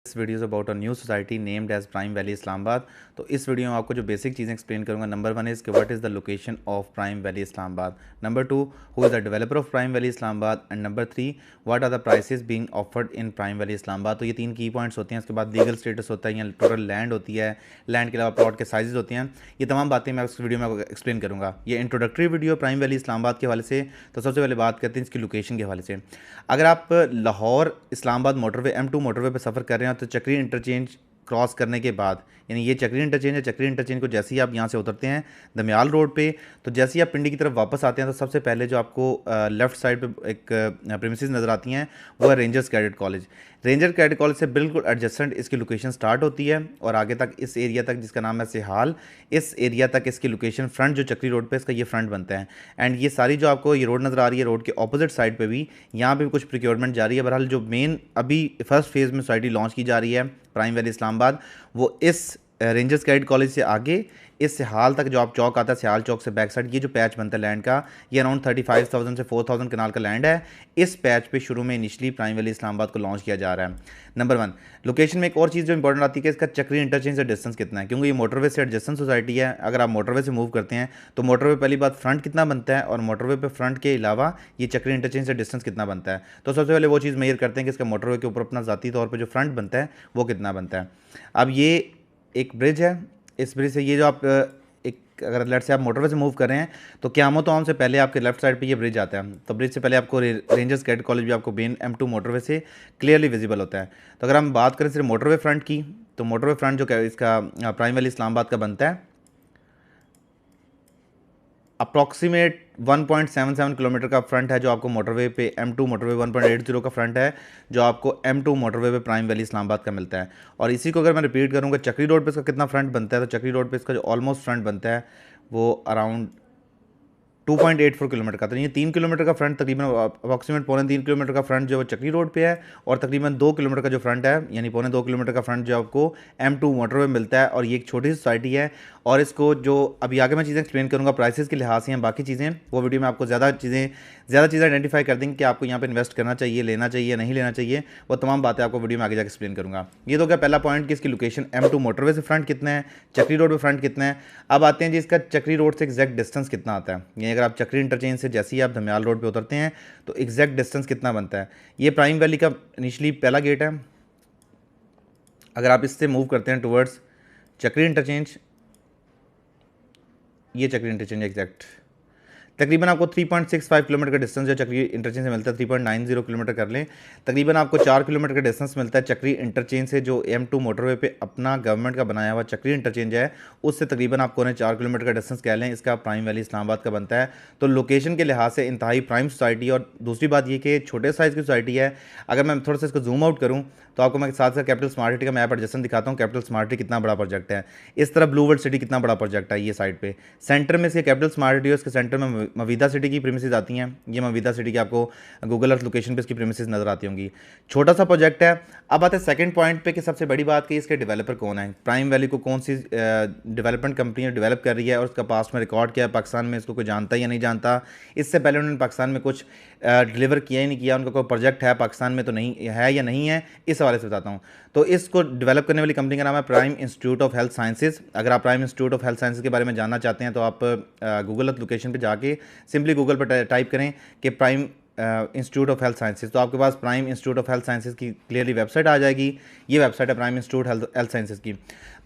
This video is about a new society named as Prime Valley Islamabad. तो इस video में आपको जो बेसिक चीज़ें एक्सप्लेन करूंगा, नंबर वन इज़ कि what is the location of Prime Valley Islamabad, number two who is the developer of Prime Valley Islamabad, and number three what are the prices being offered in Prime Valley Islamabad. तो ये तीन की points होते हैं। उसके बाद legal status होता है या टोटल लैंड होती है, लैंड के अलावा प्लॉट के साइजेस होते हैं। ये तमाम बातें मैं उस वीडियो में एक्सप्लेन करूँगा। ये introductory video prime Valley Islamabad के हवाले से। तो सबसे पहले बात करते हैं इसकी लोकेशन के हवाले से। अगर आप Lahore Islamabad motorway M2 motorway पर सफ़र कर रहे हैं तो चक्री इंटरचेंज क्रॉस करने के बाद, यानी ये चक्री इंटरचेंज है, चक्री इंटरचेंज को जैसे ही आप यहाँ से उतरते हैं दमियाल रोड पे, तो जैसे ही आप पिंडी की तरफ वापस आते हैं तो सबसे पहले जो आपको लेफ़्ट साइड पे एक प्रीमिसेस नज़र आती हैं वो है rangers cadet college. Ranger cadet college से बिल्कुल एडजेसेंट इसकी लोकेशन स्टार्ट होती है और आगे तक इस एरिया तक जिसका नाम है सिहाल, इस एरिया तक इसकी लोकेशन फ्रंट जो चक्री रोड पे इसका ये फ्रंट बनता है। एंड ये सारी जो आपको ये रोड नज़र आ रही है, रोड के ऑपोजिट साइड पे भी यहाँ पे भी कुछ प्रिक्योरमेंट जारी है। बहरहाल जो मेन अभी फर्स्ट फेज़ में सोसाइटी लॉन्च की जा रही है प्राइम वैली इस्लामाबाद, वो इस रेंजर्स कैडेट कॉलेज से आगे इस सिहाल तक जो आप चौक आता है, सिहाल चौक से बैक साइड ये जो पैच बनता है लैंड का, ये अराउंड 35,000 से 4,000 कनाल का लैंड है। इस पैच पे शुरू में इनिशली प्राइम वैली इस्लामाबाद को लॉन्च किया जा रहा है। नंबर वन, लोकेशन में एक और चीज़ जो इंपॉर्टेंट आती है कि इसका चक्री इंटरचेंज से डिस्टेंस कितना है, क्योंकि ये मोटरवे से एडजेसेंट सोसाइटी है। अगर आप मोटरवे से मूव करते हैं तो मोटरवे पहली बात फ्रंट कितना बनता है और मोटरवे पे फ्रंट के अलावा ये चक्री इंटरचेंज से डिस्टेंस कितना बनता है। तो सबसे पहले वो चीज़ मेजर करते हैं कि इसका मोटरवे के ऊपर अपना ज़ाती तौर पर जो फ्रंट बनता है वो कितना बनता है। अब ये एक ब्रिज है, इस ब्रिज से ये जो आप एक अगर लेट से आप मोटरवे से मूव कर रहे हैं तो क़यामत आम से पहले आपके लेफ्ट साइड पे ये ब्रिज आता है। तो ब्रिज से पहले आपको रेंजर्स कैडेट कॉलेज भी आपको मेन M2 मोटरवे से क्लियरली विजिबल होता है। तो अगर हम बात करें सिर्फ मोटरवे फ्रंट की, तो मोटरवे फ्रंट जो इसका प्राइम वैली इस्लामाबाद का बनता है अप्रॉक्सीमेट 1.77 किलोमीटर का फ्रंट है जो आपको मोटरवे पे M2 मोटरवे 1.80 का फ्रंट है जो आपको M2 मोटरवे पे प्राइम वैली इस्लामाबाद का मिलता है। और इसी को अगर मैं रिपीट करूँगा चक्री रोड पे इसका कितना फ्रंट बनता है, तो चक्री रोड पे इसका जो ऑलमोस्ट फ्रंट बनता है वो अराउंड 2.84 किलोमीटर का। तो ये 3 किलोमीटर का फ्रंट, तकरीबन अप्रॉक्सीमेट 3.25 किलोमीटर का फ्रंट जो चक्री रोड पे है, और तकरीबन 2 किलोमीटर का जो फ्रंट है, यानी 2.25 किलोमीटर का फ्रंट जो आपको M2 मोटरवे मिलता है। और ये एक छोटी सी सोसाइटी है और इसको जो अभी आगे मैं चीज़ें एक्सप्लेन करूँगा प्राइसेस के लिहाज से हैं, बाकी चीज़ें वो वीडियो में आपको ज़्यादा चीज़ें आइडेंटिफाई कर देंगे कि आपको यहाँ पे इन्वेस्ट करना चाहिए, लेना चाहिए, नहीं लेना चाहिए। वो तमाम बातें आपको वीडियो में आगे जाकर एक्सप्लेन करूँगा। ये तो क्या पहला पॉइंट कि इसकी लोकेशन M2 मोटरवे से फ्रंट कितना है, चक्री रोड पे फ्रंट कितना है। अब आते हैं जी इसका चक्री रोड से एग्जैक्ट डिस्टेंस कितना आता है। यानी अगर आप चक्री इंटरचेंज से जैसे ही आप धमियाल रोड पे उतरते हैं तो एग्जैक्ट डिस्टेंस कितना बनता है। ये प्राइम वैली का इनिशली पहला गेट है। अगर आप इससे मूव करते हैं टुवर्ड्स चक्री इंटरचेंज, ये चक्री इंटरचेंज एग्जैक्ट तकरीबन आपको 3.65 किलोमीटर का डिस्टेंस जो चक्री इंटरचेंज से मिलता है, 3.90 किलोमीटर कर लें, तकरीबन आपको 4 किलोमीटर का डिस्टेंस मिलता है चक्री इंटरचेंज से। जो M2 मोटरवे पे अपना गवर्नमेंट का बनाया हुआ चक्री इंटरचेंज है उससे तकरीबन आपको 4 किलोमीटर का डिस्टेंस कह लें, इसका प्राइम वैली इस्लामाबाद का बनता है। तो लोकेशन के लिहाज से इंतहाई प्राइम सोसाइटी। और दूसरी बात ये कि छोटे साइज़ की सोसाइटी है। अगर मैं थोड़ा सा इसको जूम आउट करूँ तो आपको मैं साथ साथ कैपिटल स्मार्ट सिटी का मैप एडजस्टन दिखाता हूँ। कैपिटल स्मार्ट सिटी कितना बड़ा प्रोजेक्ट है, इस तरह ब्लू वर्ल्ड सिटी कितना बड़ा प्रोजेक्ट है। ये साइड पे सेंटर में इसके कैपिटल स्मार्ट सिटी है, उसके सेंटर में मवीदा सिटी की प्रीमिसेस आती हैं। ये मवीदा सिटी की आपको गूगल अर्थ लोकेशन पे इसकी प्रीमिसेस नज़र आती होंगी। छोटा सा प्रोजेक्ट है। अब आते हैं सेकंड पॉइंट पे कि सबसे बड़ी बात कि इसके डेवलपर कौन है, प्राइम वैली को कौन सी डेवलपमेंट कंपनी डेवलप कर रही है और उसका पास्ट में रिकॉर्ड किया है, पाकिस्तान में इसको कोई जानता या नहीं जानता। इससे पहले उन्होंने पाकिस्तान में कुछ डिलीवर किया ही नहीं किया, उनका कोई प्रोजेक्ट है पाकिस्तान में तो नहीं है या नहीं है, इस हवाले से बताता हूँ। तो इसको डेवलप करने वाली कंपनी का नाम है prime institute of health sciences. अगर आप prime institute of health sciences के बारे में जानना चाहते हैं तो आप गूगल अर्थ लोकेशन पे जाके सिंपली गूगल पर टाइप करें कि prime institute of health sciences, तो आपके पास prime institute of health sciences की क्लियरली वेबसाइट आ जाएगी। ये वेबसाइट है प्राइम इंस्टीट्यूट हेल्थ साइंसेज की।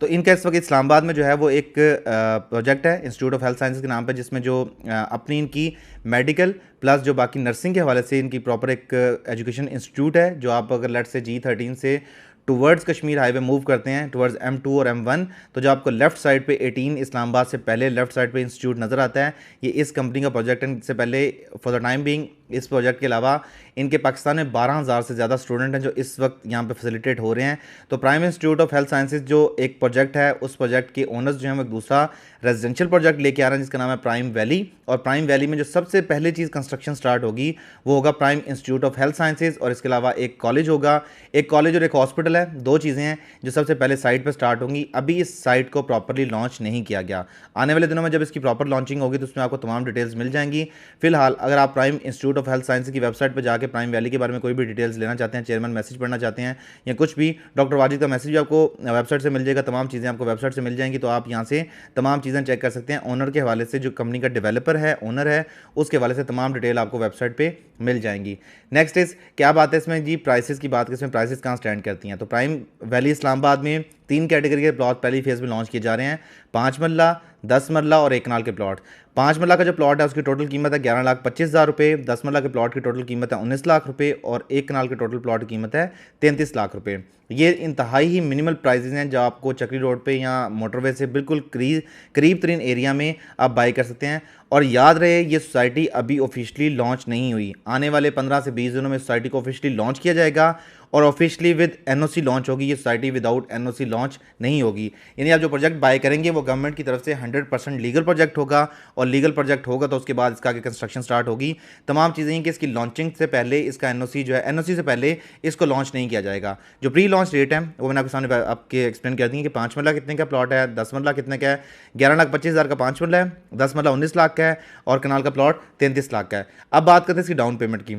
तो इनका इस वक्त इस्लामाबाद में जो है वो एक प्रोजेक्ट है इंस्टीट्यूट ऑफ हेल्थ साइंसेज के नाम पर, जिसमें जो अपनी इनकी मेडिकल प्लस जो बाकी नर्सिंग के हवाले से इनकी प्रॉपर एक एजुकेशन इंस्टीट्यूट है। जो आप अगर लेट से G13 से टुवर्ड्स कश्मीर हाईवे मूव करते हैं टुवर्ड्स M2 और M1, तो जो आपको लेफ्ट साइड पे 18 इस्लामाबाद से पहले लेफ्ट साइड पे इंस्टीट्यूट नज़र आता है, ये इस कंपनी का प्रोजेक्ट है। इससे पहले फॉर द टाइम बीइंग इस प्रोजेक्ट के अलावा इनके पाकिस्तान में 12,000 से ज़्यादा स्टूडेंट हैं जो इस वक्त यहाँ पे फैसिलिटेट हो रहे हैं। तो prime institute of health sciences जो एक प्रोजेक्ट है, उस प्रोजेक्ट के ओनर्स जो हैं वो एक दूसरा रेजिडेंशियल प्रोजेक्ट लेके आ रहे हैं जिसका नाम है प्राइम वैली। और प्राइम वैली में जो सबसे पहले चीज़ कंस्ट्रक्शन स्टार्ट होगी वो होगा prime institute of health sciences, और इसके अलावा एक कॉलेज होगा, एक कॉलेज और एक हॉस्पिटल है। दो चीज़ें हैं जो सबसे पहले साइट पर स्टार्ट होंगी। अभी इस साइट को प्रॉपरली लॉन्च नहीं किया गया। आने वाले दिनों में जब इसकी प्रॉपर लॉन्चिंग होगी तो उसमें आपको तमाम डिटेल्स मिल जाएंगी। फिलहाल अगर आप prime institute institute of health science की वेबसाइट पर जाकर प्राइम वैली के बारे में कोई भी डिटेल्स लेना चाहते हैं, चेयरमैन मैसेज पढ़ना चाहते हैं या कुछ भी, डॉक्टर वाजिद का मैसेज भी आपको वेबसाइट से मिल जाएगा, तमाम चीज़ें आपको वेबसाइट से मिल जाएंगी। तो आप यहाँ से तमाम चीज़ें चेक कर सकते हैं। ओनर के हवाले से, जो कंपनी का डेवलपर है, ओनर है, उसके हवाले से तमाम डिटेल आपको वेबसाइट पर मिल जाएंगी। नेक्स्ट इज क्या बात है इसमें जी, प्राइसेस की बात, इसमें प्राइसेस कहाँ स्टैंड करती हैं। तो प्राइम वैली इस्लामाबाद में 3 कैटेगरी के प्लॉट पहली फेज़ में लॉन्च किए जा रहे हैं, 5 मरला, 10 मरला और 1 कनाल के प्लॉट। 5 मरला का जो प्लॉट है उसकी टोटल कीमत है 11,25,000 रुपये, 10 मरला के प्लॉट की टोटल कीमत है 19 लाख रुपये और 1 कनाल के टोटल प्लॉट की कीमत है 33 लाख रुपये। ये इंतहाई ही मिनिमल प्राइजेज हैं जो आपको चक्री रोड पे या मोटरवे से बिल्कुल करीब तरीन एरिया में आप बाई कर सकते हैं। और याद रहे ये सोसाइटी अभी ऑफिशियली लॉन्च नहीं हुई, आने वाले 15 से 20 दिनों में सोसाइटी को ऑफिशियली लॉन्च किया जाएगा और ऑफिशियली विद एनओसी लॉन्च होगी। ये सोसाइटी विदाउट एनओसी लॉन्च नहीं होगी। यानी आप जो प्रोजेक्ट बाय करेंगे वो गवर्नमेंट की तरफ से 100% लीगल प्रोजेक्ट होगा और लीगल प्रोजेक्ट होगा तो उसके बाद इसका आगे कंस्ट्रक्शन स्टार्ट होगी। तमाम चीज़ें कि इसकी लॉन्चिंग से पहले इसका एनओसी जो है, एनओसी से पहले इसको लॉन्च नहीं किया जाएगा। जो प्री लॉन्च रेट है वो मैंने आपके सामने आपके एक्सप्लेन कर दी कि 5 मरला कितने का प्लॉट है, 10 मरला कितने का है, 11,25,000 का 5 मरला है, 10 मरला 19 लाख का है और कनाल का प्लॉट 33 लाख का है। अब बात करते हैं इसकी डाउन पेमेंट की।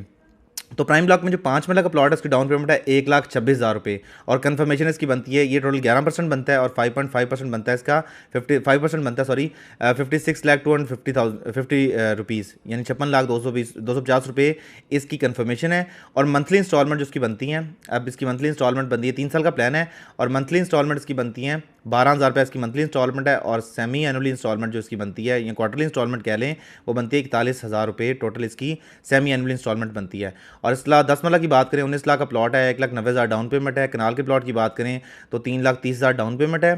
तो प्राइम ब्लॉक में जो 5 मरला का प्लॉट है उसकी डाउन पेमेंट है 1,26,000 रुपये और कन्फर्मेशन इसकी बनती है, ये टोटल 11% बनता है और 5.5% बनता है इसका, 55% बनता है, सॉरी 56,250,000 रुपीज़ यानी 56,250,000 रुपये इसकी कन्फर्मेशन है। और मंथली इंस्टॉलमेंट जो इसकी बनती हैं, अब इसकी मंथली इंस्टॉलमेंट बनती है, 3 साल का प्लान है और मंथली इंस्टॉलमेंट इसकी बनती हैं 12,000 रुपये इसकी मंथली इंस्टॉलमेंट है और सेमी एनुअली इंस्टॉलमेंट जो इसकी बनती है या क्वार्टरली इंस्टॉलमेंट कह लें वो बनती है 41,000 रुपये टोटल इसकी सेमी एनुअली इंस्टॉलमेंट बनती है। और इस 10 मरला की बात करें 19 लाख का प्लॉट है, 1,90,000 डाउन पेमेंट है। कनाल के प्लॉट की बात करें तो 3,30,000 डाउन पेमेंट है,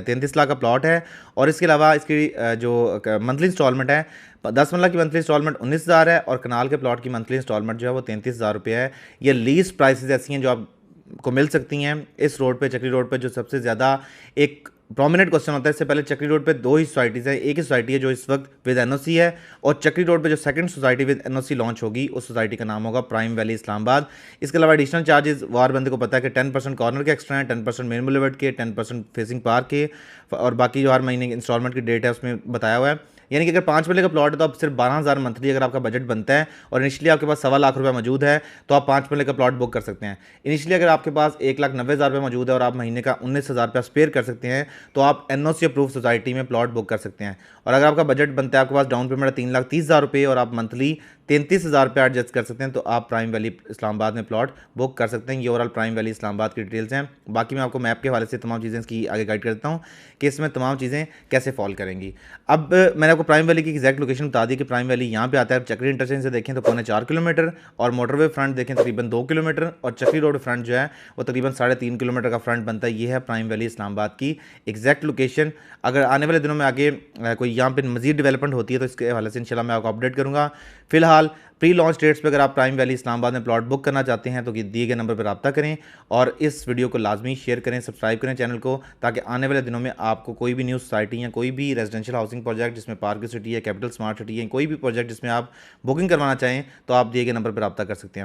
33 लाख का प्लॉट है और इसके अलावा इसकी जो मंथली इंस्टॉलमेंट है 10 मरला की मंथली इंस्टॉलमेंट 19,000 है और कनाल के प्लॉट की मंथली इंस्टॉलमेंट जो है वो 33,000 रुपये है। ये लीज प्राइसेस ऐसी हैं जो आपको मिल सकती हैं इस रोड पे, चक्री रोड पे। जो सबसे ज़्यादा एक प्रोमिनेंट क्वेश्चन होता है, इससे पहले चक्री रोड पे 2 ही सोसाइटीज़ हैं, एक ही सोसाइटी है जो इस वक्त विद एनओसी है और चक्री रोड पे जो second society with NOC launch होगी उस सोसाइटी का नाम होगा प्राइम वैली इस्लामाबाद। इसके अलावा एडिशनल चार्जेस वार बंदे को पता है कि 10% कॉर्नर के एक्स्ट्रा हैं, 10% मेन बुलेवार्ड के, 10% फेसिंग पार्क के और बाकी जो हर महीने इंस्टॉलमेंट की डेट है उसमें बताया हुआ है। यानी कि अगर 5 मरले का प्लॉट है तो आप सिर्फ 12,000 मंथली अगर आपका बजट बनता है और इनिशियली आपके पास 1.25 लाख रुपये मौजूद है तो आप 5 मरले का प्लॉट बुक कर सकते हैं। इनिशियली अगर आपके पास 1,90,000 रुपये मौजूद है और आप महीने का 19,000 रुपया स्पेयर कर सकते हैं तो आप एनओसी अप्रूव सोसाइटी में प्लॉट बुक कर सकते हैं। और अगर आपका बजट बनता है, आपके पास डाउन पेमेंट है 3,30,000 रुपये और आप मंथली 33,000 रुपये एडजस्ट कर सकते हैं तो आप प्राइम वैली इस्लामाबाद में प्लॉट बुक कर सकते हैं। ये ओवरऑल प्राइम वैली इस्लामाबाद की डिटेल्स हैं। बाकी मैं आपको मैप के हवाले से तमाम चीज़ें इसकी आगे गाइड करता हूँ कि इसमें तमाम चीज़ें कैसे फॉल करेंगी। अब मैंने आपको प्राइम वैली की एग्जैक्ट लोकेशन बता दी कि प्राइम वैली यहाँ पे आता है। चक्री इंटरचेंज से देखें तो 4.25 किलोमीटर और मोटरवे फ्रंट देखें तकरीबन 2 किलोमीटर और चक्री रोड फ्रंट जो है वो तकरीबन 3.5 किलोमीटर का फ्रंट बनता है। ये है प्राइम वैली इस्लामाबाद की एग्जैक्ट लोकेशन। अगर आने वाले दिनों में आगे कोई यहाँ पे मजीद डेवलपमेंट होती है तो इसके हवाले से इंशाल्लाह मैं आपको अपडेट करूँगा। फिलहाल प्री लॉन्च डेट्स पे अगर आप प्राइम वैली इस्लामाबाद में प्लॉट बुक करना चाहते हैं तो दिए गए नंबर पर रब्ता करें और इस वीडियो को लाजमी शेयर करें, सब्सक्राइब करें चैनल को, ताकि आने वाले दिनों में आपको कोई भी न्यू सोसाइटी या कोई भी रेजिडेंशियल हाउसिंग प्रोजेक्ट जिसमें पार्क सिटी है, कैपिटल स्मार्ट सिटी है, कोई भी प्रोजेक्ट जिसमें आप बुकिंग करवाना चाहें तो आप दिए गए नंबर पर रब्ता कर सकते हैं।